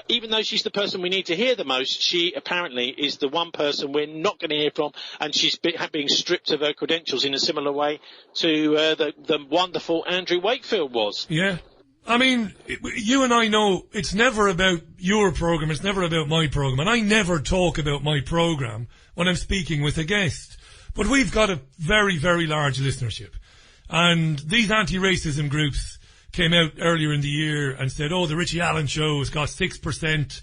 S3: Even though she's the person we need to hear the most, she apparently is the one person we're not going to hear from, and she's being stripped of her credentials in a similar way to the wonderful Andrew Wakefield was.
S1: Yeah. I mean, you and I know it's never about your programme, it's never about my programme, and I never talk about my programme when I'm speaking with a guest. But we've got a very, very large listenership. And these anti-racism groups came out earlier in the year and said, oh, the Richie Allen show has got 6%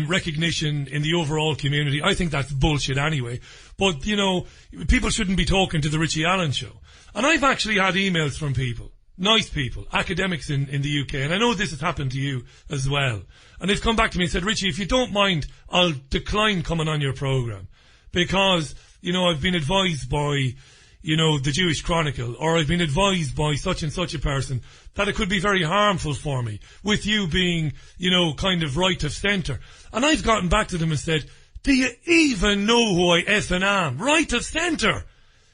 S1: recognition in the overall community. I think that's bullshit anyway. But, you know, people shouldn't be talking to the Richie Allen show. And I've actually had emails from people, nice people, academics in the UK, and I know this has happened to you as well. And they've come back to me and said, Richie, if you don't mind, I'll decline coming on your programme because, you know, I've been advised by, you know, the Jewish Chronicle, or I've been advised by such and such a person that it could be very harmful for me, with you being, you know, kind of right of centre. And I've gotten back to them and said, do you even know who I effing am? Right of centre.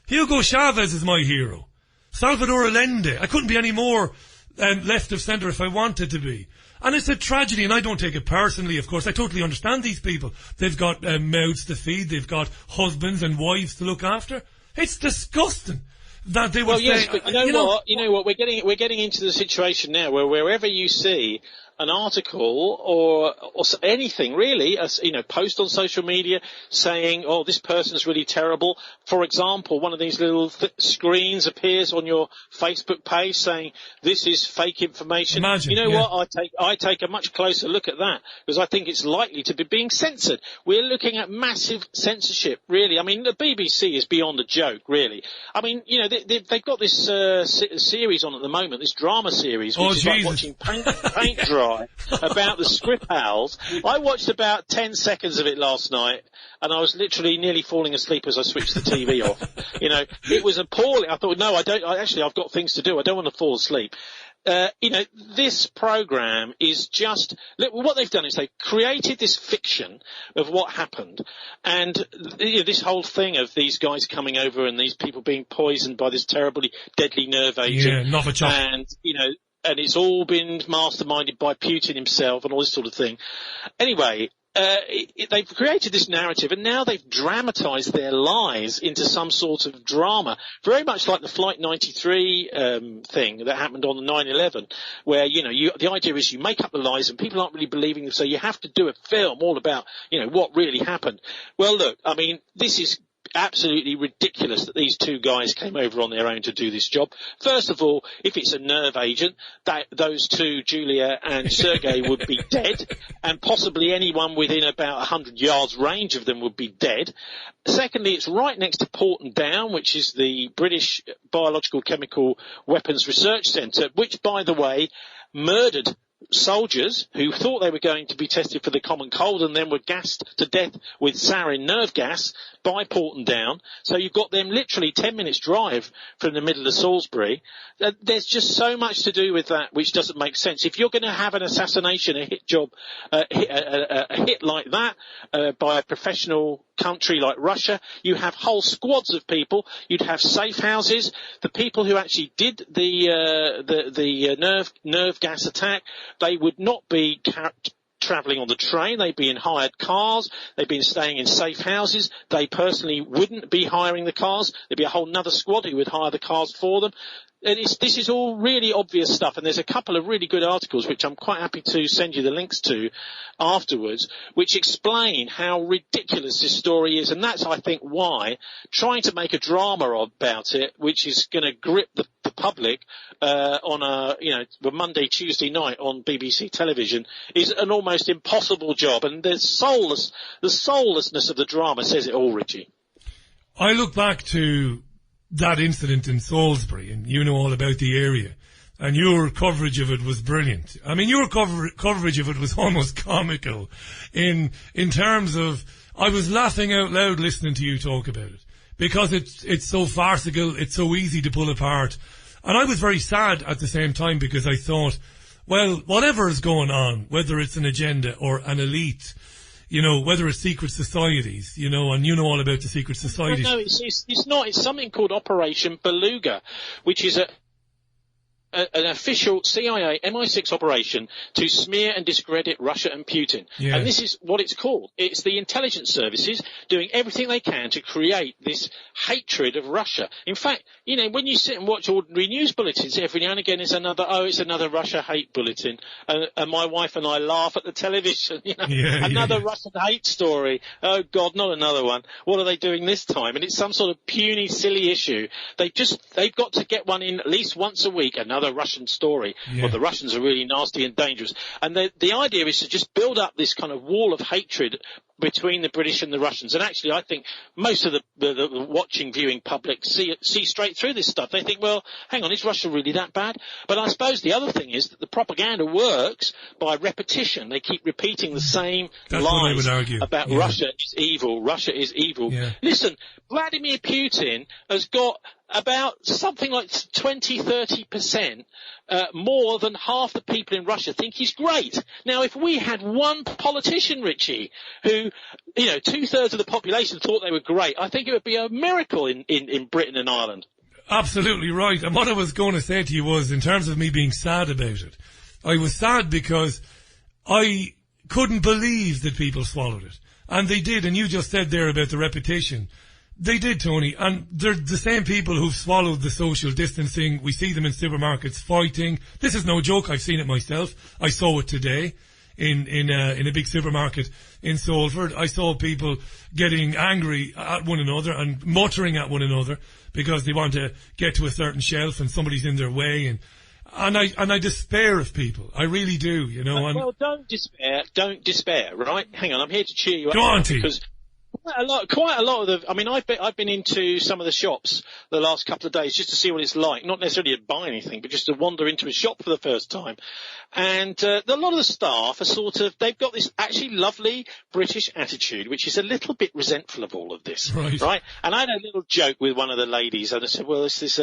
S1: Hugo Chavez is my hero. Salvador Allende. I couldn't be any more left of centre if I wanted to be. And it's a tragedy, and I don't take it personally, of course. I totally understand these people. They've got mouths to feed. They've got husbands and wives to look after. It's disgusting that they would say...
S3: Yes, but you know what? We're getting into the situation now where wherever you see an article or anything really, you know, post on social media saying, oh, this person's really terrible. For example, one of these little screens appears on your Facebook page saying this is fake information.
S1: Imagine,
S3: you know what? I take a much closer look at that because I think it's likely to be being censored. We're looking at massive censorship, really. I mean, the BBC is beyond a joke, really. I mean, you know, they've got this series on at the moment, this drama series, which is like watching paint dry. About the Skripals. I watched about 10 seconds of it last night, and I was literally nearly falling asleep as I switched the TV off. You know, it was appalling. I thought, no, I've got things to do. I don't want to fall asleep. You know, this program is just, look, what they've done is they've created this fiction of what happened, and you know, this whole thing of these guys coming over and these people being poisoned by this terribly deadly nerve agent.
S1: Yeah, Novichok.
S3: And, you know, and it's all been masterminded by Putin himself and all this sort of thing. Anyway, they've created this narrative, and now they've dramatized their lies into some sort of drama, very much like the Flight 93 thing that happened on the 9/11, where, you know, the idea is you make up the lies and people aren't really believing them, so you have to do a film all about, you know, what really happened. Well, look, I mean, this is absolutely ridiculous that these two guys came over on their own to do this job. First of all, if it's a nerve agent, those two, Julia and Sergei, would be dead, and possibly anyone within about 100 yards range of them would be dead. Secondly, it's right next to Porton Down, which is the British Biological Chemical Weapons Research Centre, which, by the way, murdered soldiers who thought they were going to be tested for the common cold and then were gassed to death with sarin nerve gas by Porton Down. So you've got them literally 10 minutes drive from the middle of Salisbury. There's just so much to do with that which doesn't make sense. If you're going to have an assassination, a hit like that by a professional country like Russia, you have whole squads of people. You'd have safe houses. The people who actually did the nerve gas attack, they would not be travelling on the train. They'd be in hired cars. They'd been staying in safe houses. They personally wouldn't be hiring the cars. There'd be a whole nother squad who would hire the cars for them. And this is all really obvious stuff, and there's a couple of really good articles which I'm quite happy to send you the links to afterwards, which explain how ridiculous this story is, and that's, I think, why trying to make a drama about it, which is going to grip the public on a Monday, Tuesday night on BBC television, is an almost impossible job, and the soullessness of the drama says it all, Richie.
S1: I look back to that incident in Salisbury, and you know all about the area, and your coverage of it was brilliant. I mean, your coverage of it was almost comical in terms of, I was laughing out loud listening to you talk about it, because it's so farcical, it's so easy to pull apart. And I was very sad at the same time, because I thought, well, whatever is going on, whether it's an agenda or an elite, you know, whether it's secret societies, you know, and you know all about the secret societies.
S3: No, it's not. It's something called Operation Beluga, which is an official CIA MI6 operation to smear and discredit Russia and Putin.
S1: Yeah.
S3: And this is what it's called. It's the intelligence services doing everything they can to create this hatred of Russia. In fact, you know, when you sit and watch ordinary news bulletins, every now and again it's another Russia hate bulletin. And my wife and I laugh at the television, you know, another Russian hate story. Oh God, not another one. What are they doing this time? And it's some sort of puny, silly issue. They've got to get one in at least once a week, another Russian story.
S1: Yeah.
S3: Well, the Russians are really nasty and dangerous. And the idea is to just build up this kind of wall of hatred between the British and the Russians. And actually, I think most of the watching, viewing public see straight through this stuff. They think, well, hang on, is Russia really that bad? But I suppose the other thing is that the propaganda works by repetition. They keep repeating the same lies about Russia is evil, Russia is evil.
S1: Yeah.
S3: Listen, Vladimir Putin has got about something like 20-30% more than half the people in Russia think he's great. Now, if we had one politician, Richie, who, you know, 2/3 of the population thought they were great, I think it would be a miracle in Britain and Ireland.
S1: Absolutely right. And what I was going to say to you was, in terms of me being sad about it, I was sad because I couldn't believe that people swallowed it. And they did, and you just said there about the repetition. They did, Tony, and they're the same people who've swallowed the social distancing. We see them in supermarkets fighting. This is no joke. I've seen it myself. I saw it today in a big supermarket in Salford. I saw people getting angry at one another and muttering at one another because they want to get to a certain shelf and somebody's in their way, and I despair of people. I really do, you know.
S3: Well, don't despair, right? Hang on, I'm here to cheer you up.
S1: Go on, T.
S3: Because quite a lot of the, I mean, I've been into some of the shops the last couple of days just to see what it's like, not necessarily to buy anything, but just to wander into a shop for the first time. And a lot of the staff are sort of, they've got this actually lovely British attitude, which is a little bit resentful of all of this, right? And I had a little joke with one of the ladies, and I said, well, it's this,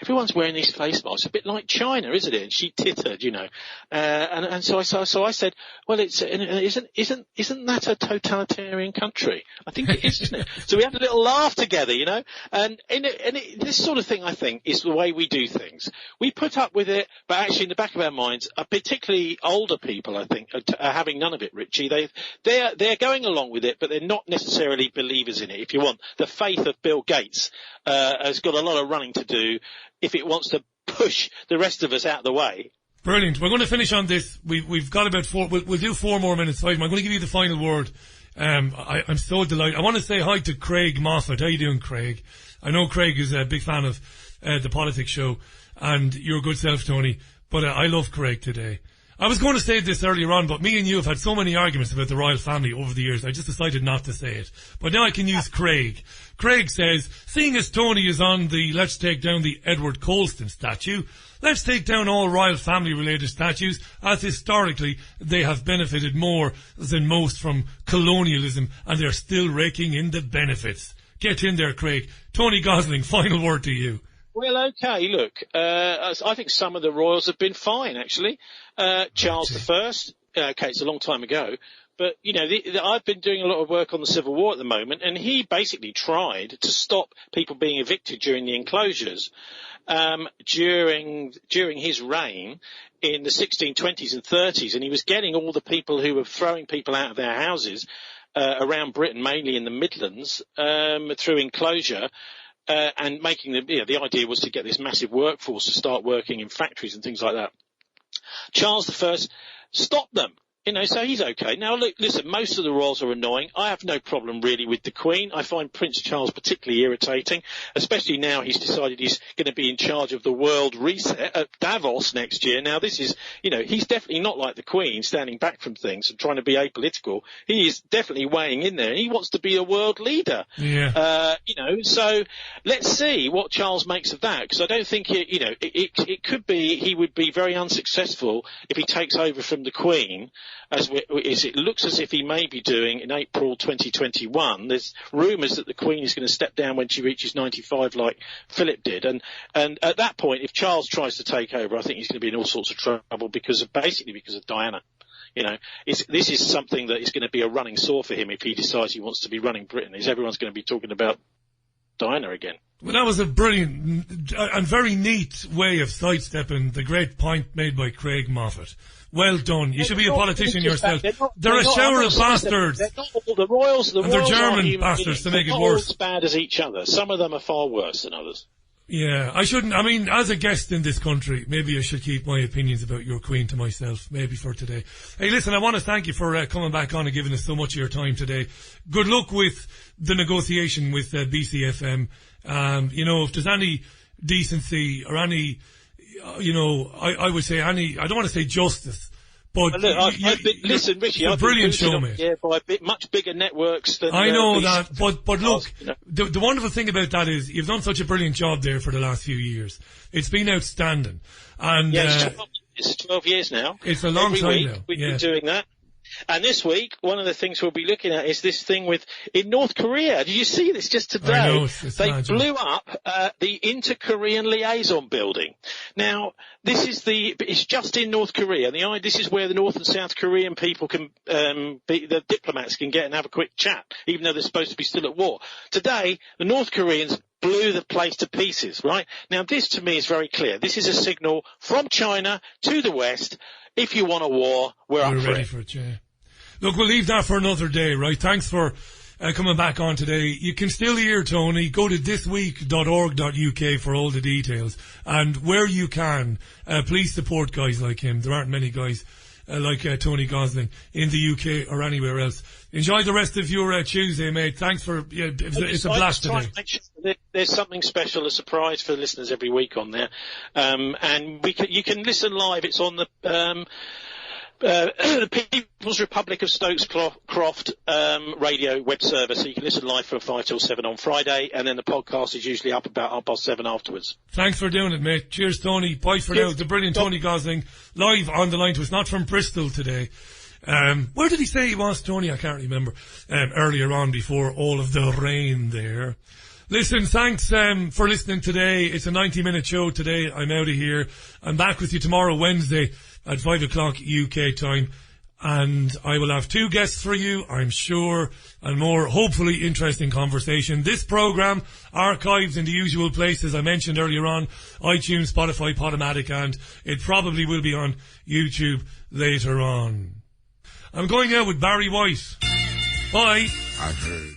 S3: everyone's wearing these face masks, a bit like China, isn't it? And she tittered, you know. And so I said, well, isn't that a totalitarian country? I think it is, isn't it? So we had a little laugh together, you know. And this sort of thing, I think, is the way we do things. We put up with it, but actually in the back of our minds, particularly older people, I think, are having none of it, Richie. They're going along with it, but they're not necessarily believers in it. If you want, the faith of Bill Gates has got a lot of running to do if it wants to push the rest of us out of the way.
S1: Brilliant. We're going to finish on this. We've got about we'll do 4 more minutes. I'm going to give you the final word. I'm so delighted. I want to say hi to Craig Moffat. How you doing, Craig? I know Craig is a big fan of the politics show, and your good self, Tony. But I love Craig today. I was going to say this earlier on, but me and you have had so many arguments about the royal family over the years, I just decided not to say it. But now I can use Craig. Craig says, seeing as Tony is on the Let's Take Down the Edward Colston statue, let's take down all royal family related statues, as historically they have benefited more than most from colonialism, and they're still raking in the benefits. Get in there, Craig. Tony Gosling, final word to you.
S3: Well, okay, look, I think some of the royals have been fine, actually. Charles I, okay, it's a long time ago, but, you know, I've been doing a lot of work on the Civil War at the moment, and he basically tried to stop people being evicted during the enclosures. During his reign in the 1620s and 30s, and he was getting all the people who were throwing people out of their houses around Britain, mainly in the Midlands, through enclosure, and making the idea was to get this massive workforce to start working in factories and things like that. Charles I stopped them. You know, so he's okay. Now, look, listen, most of the royals are annoying. I have no problem really with the Queen. I find Prince Charles particularly irritating, especially now he's decided he's going to be in charge of the world reset at Davos next year. Now, this is, you know, he's definitely not like the Queen, standing back from things and trying to be apolitical. He is definitely weighing in there, and he wants to be a world leader.
S1: Yeah.
S3: You know, so let's see what Charles makes of that, because I don't think, it could be he would be very unsuccessful if he takes over from the Queen. it looks as if he may be doing in April 2021. There's rumours that the Queen is going to step down when she reaches 95 like Philip did. And at that point, if Charles tries to take over, I think he's going to be in all sorts of trouble because of Diana. You know, this is something that is going to be a running sore for him if he decides he wants to be running Britain. Everyone's going to be talking about Diana again.
S1: Well, that was a brilliant and very neat way of sidestepping the great point made by Craig Moffat. Well done. You should be a politician yourself. They're a shower of bastards.
S3: They're not all the royals. The
S1: and they're
S3: royals
S1: German bastards to make it worse.
S3: They're not all as bad as each other. Some of them are far worse than others.
S1: Yeah, as a guest in this country, maybe I should keep my opinions about your Queen to myself, maybe for today. Hey, listen, I want to thank you for coming back on and giving us so much of your time today. Good luck with the negotiation with BCfm. If there's any decency or any, I would say any, I don't want to say justice, but
S3: listen, Richie,
S1: a brilliant show, mate.
S3: Yeah, by much bigger networks than
S1: I know that, but look, the wonderful thing about that is you've done such a brilliant job there for the last few years. It's been outstanding, and
S3: it's 12 years now.
S1: It's a long time now.
S3: We've been doing that. And this week, one of the things we'll be looking at is this thing in North Korea. Did you see this just today?
S1: I know, it's
S3: they blew up the Inter-Korean Liaison Building. Now, it's just in North Korea. This is where the North and South Korean people the diplomats can get and have a quick chat, even though they're supposed to be still at war. Today, the North Koreans blew the place to pieces, right? Now, this to me is very clear. This is a signal from China to the West. If you want a war, we're up
S1: ready for it, yeah. Look, we'll leave that for another day, right? Thanks for coming back on today. You can still hear Tony. Go to thisweek.org.uk for all the details. And where you can, please support guys like him. There aren't many guys like Tony Gosling in the UK or anywhere else. Enjoy the rest of your Tuesday, mate. Thanks for it's a blast today.
S3: There's something special, a surprise for listeners every week on there, and you can listen live. It's on the People's Republic of Stokes Croft radio web server, so you can listen live from 5 till 7 on Friday, and then the podcast is usually up about 7:30 afterwards.
S1: Thanks for doing it, mate. Cheers, Tony. Bye for now. The brilliant Tony Gosling live on the line to us, not from Bristol today. Where did he say he was, Tony? I can't remember. Earlier on, before all of the rain there. Listen, thanks for listening today. It's a 90-minute show today. I'm out of here. I'm back with you tomorrow, Wednesday, at 5 o'clock UK time. And I will have 2 guests for you, I'm sure, and more hopefully interesting conversation. This program archives in the usual places I mentioned earlier on, iTunes, Spotify, Podomatic, and it probably will be on YouTube later on. I'm going out with Barry White. Bye.
S4: I've heard